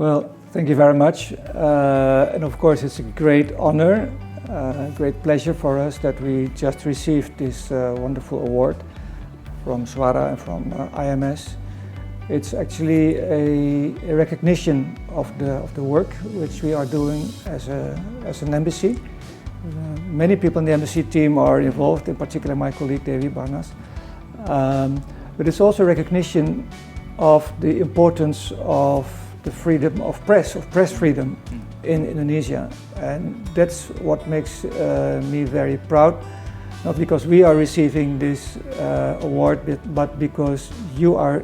Well, thank you very much. And of course, it's a great honor, great pleasure for us that we just received this wonderful award from Suara and from IMS. It's actually a recognition of the work which we are doing as an embassy. Many people in the embassy team are involved, in particular my colleague Devi Barnas. But it's also recognition of the importance of the freedom of press freedom in Indonesia. And that's what makes me very proud, not because we are receiving this award, but because you are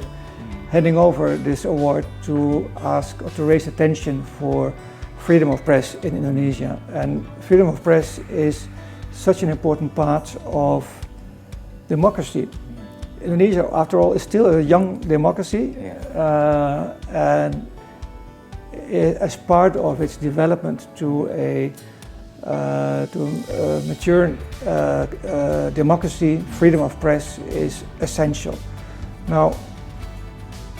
handing over this award to ask or to raise attention for freedom of press in Indonesia. And freedom of press is such an important part of democracy. Indonesia, after all, is still a young democracy, and as part of its development to a mature democracy, freedom of press is essential. Now,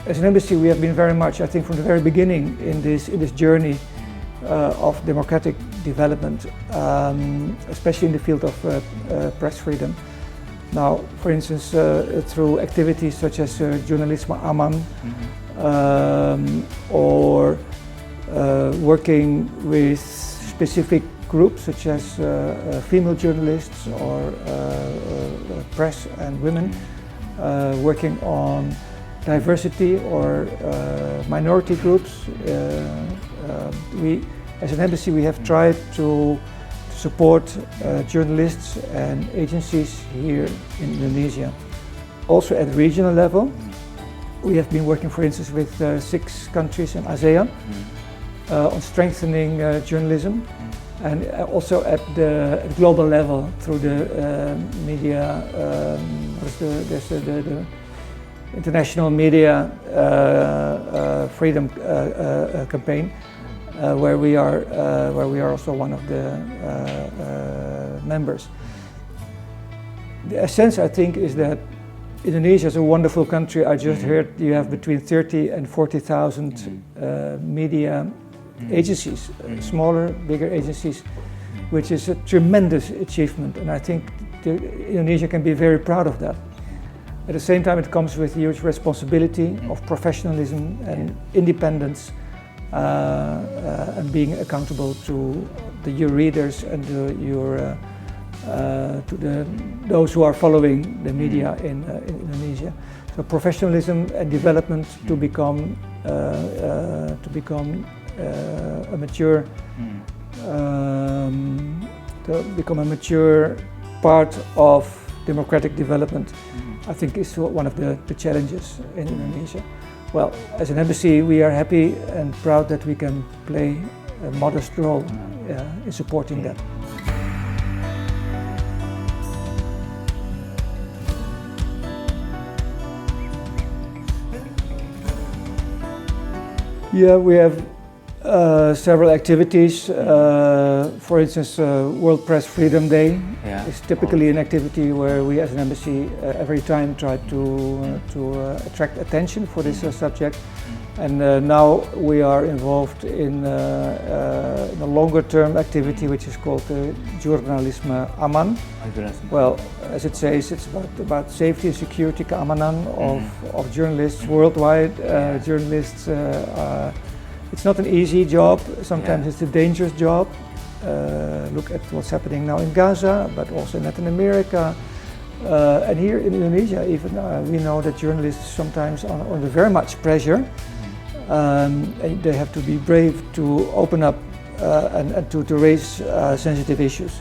as an embassy, we have been very much, I think, from the very beginning in this journey of democratic development, especially in the field of press freedom. Now, for instance, through activities such as Journalisme Aman, or working with specific groups such as female journalists or press and women, working on diversity or minority groups. We, as an embassy, we have tried to support journalists and agencies here in Indonesia. Also at regional level, we have been working, for instance, with 6 countries in ASEAN on strengthening journalism, and also at the global level through the media, there's the International Media Freedom Campaign, where we are also one of the members. The essence, I think, is that Indonesia is a wonderful country. I just heard you have between 30 and 40,000 media agencies, smaller, bigger agencies, which is a tremendous achievement, and I think Indonesia can be very proud of that. At the same time, it comes with huge responsibility of professionalism and independence, and being accountable to your readers and those who are following the media in Indonesia. So professionalism and development to become a mature part of democratic development, I think is one of the challenges in Indonesia. Well, as an embassy, we are happy and proud that we can play a modest role in supporting that. Yeah, we have several activities. For instance, World Press Freedom Day is typically an activity where we as an embassy every time try to attract attention for this subject. And now we are involved in a longer term activity which is called Journalisme Aman. Well, as it says, it's about safety and security, keamanan of journalists worldwide. Journalists, it's not an easy job, sometimes it's a dangerous job. Look at what's happening now in Gaza, but also in Latin America. And here in Indonesia even, we know that journalists sometimes are under very much pressure. And they have to be brave to open up and to raise sensitive issues.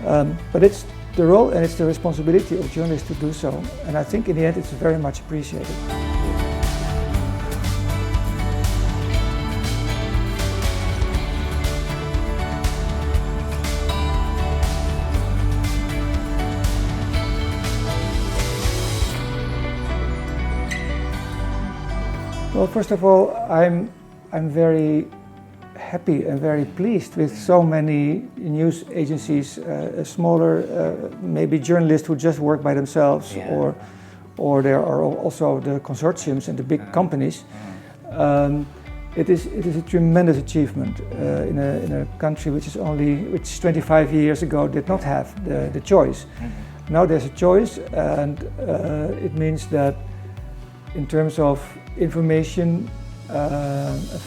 But it's the role and it's the responsibility of journalists to do so. And I think in the end it's very much appreciated. Well, first of all, I'm very happy and very pleased with so many news agencies, smaller, maybe journalists who just work by themselves, or there are also the consortiums and the big companies. It is a tremendous achievement in a country which is 25 years ago did not have the choice. Now there's a choice, and it means that in terms of information,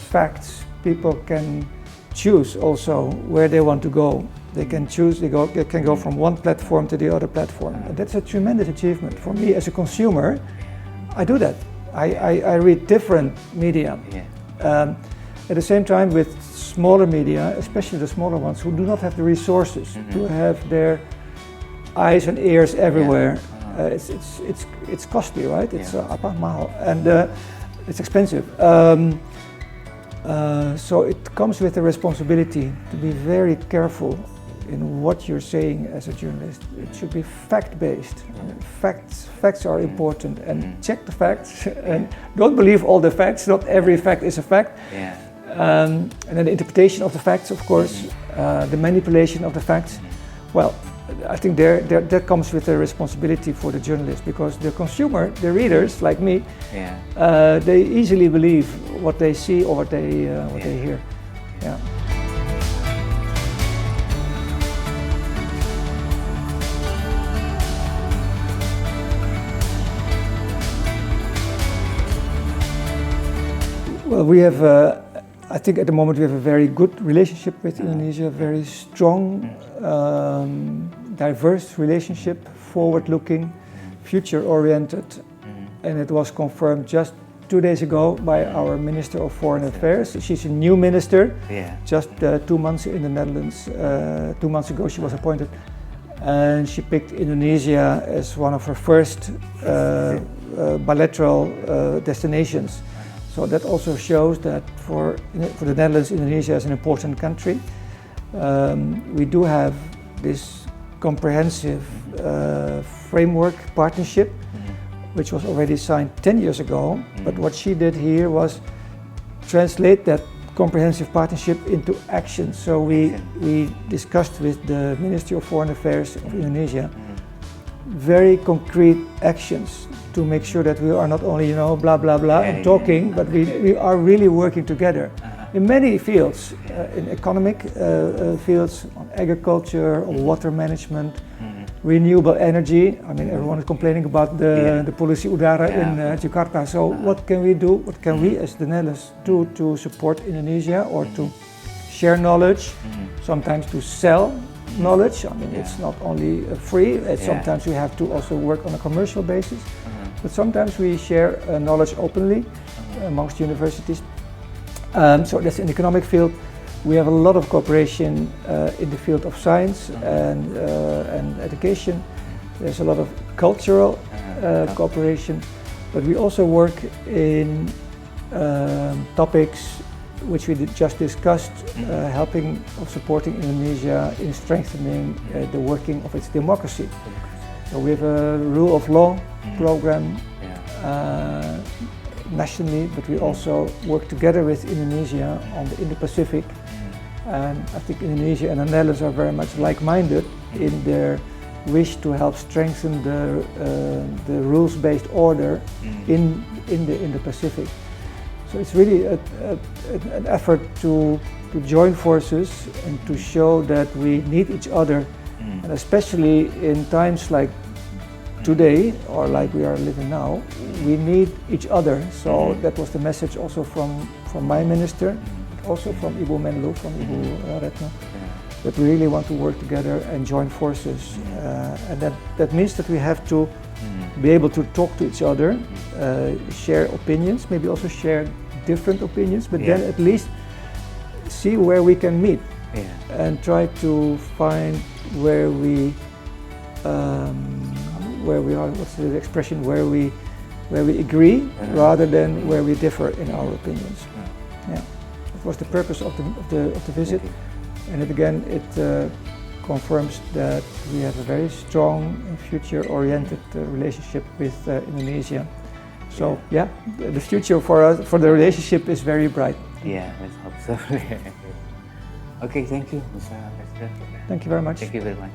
facts, people can choose also where they want to go. They can choose, they can go from one platform to the other platform. And that's a tremendous achievement. For me as a consumer, I do that. I read different media. At the same time, with smaller media, especially the smaller ones who do not have the resources to have their eyes and ears everywhere, it's costly, right? It's mahal, and it's expensive. So it comes with a responsibility to be very careful in what you're saying as a journalist. It should be fact-based. Facts are important, and check the facts, and don't believe all the facts. Not every fact is a fact. And then the interpretation of the facts, of course, the manipulation of the facts. Well, I think that comes with a responsibility for the journalist, because the consumer, the readers like me, they easily believe what they see or what they hear. Well, we have, I think at the moment we have a very good relationship with Indonesia, very strong, diverse relationship, forward-looking, future-oriented, and it was confirmed just 2 days ago by our Minister of Foreign Affairs. She's a new minister, just 2 months in the Netherlands. 2 months ago she was appointed, and she picked Indonesia as one of her first bilateral destinations. So that also shows that for the Netherlands, Indonesia is an important country. We do have this comprehensive framework partnership, which was already signed 10 years ago. But what she did here was translate that comprehensive partnership into action. So we discussed with the Ministry of Foreign Affairs of Indonesia very concrete actions to make sure that we are not only, blah, blah, blah, and talking, but we are really working together in many fields, in economic fields, on agriculture, on water management, renewable energy. I mean, everyone is complaining about the polusi udara in Jakarta. So what can we do? What can we as the Netherlands do to support Indonesia, or to share knowledge, sometimes to sell knowledge? I mean, it's not only free, sometimes we have to also work on a commercial basis, but sometimes we share knowledge openly amongst universities. So that's in the economic field. We have a lot of cooperation in the field of science and education. There's a lot of cultural cooperation, but we also work in topics which we just discussed, helping or supporting Indonesia in strengthening the working of its democracy. So we have a rule of law program nationally, but we also work together with Indonesia on the Indo-Pacific. And I think Indonesia and the Netherlands are very much like-minded in their wish to help strengthen the rules-based order in the Pacific. So it's really an effort to join forces and to show that we need each other, and especially in times like today, or like we are living now, we need each other. So that was the message also from my minister, also from Ibu Menlu, from Ibu Retno, that we really want to work together and join forces. And that means that we have to be able to talk to each other, share opinions, maybe also share different opinions, but then at least see where we can meet and try to find where we are, what's the expression, where we agree rather than where we differ in our opinions. That was the purpose of the visit, and it confirms that we have a very strong and future-oriented relationship with Indonesia. So the future for us, for the relationship, is very bright. Yeah, let's hope so. Okay, thank you, Mr. President. Thank you very much. Thank you very much.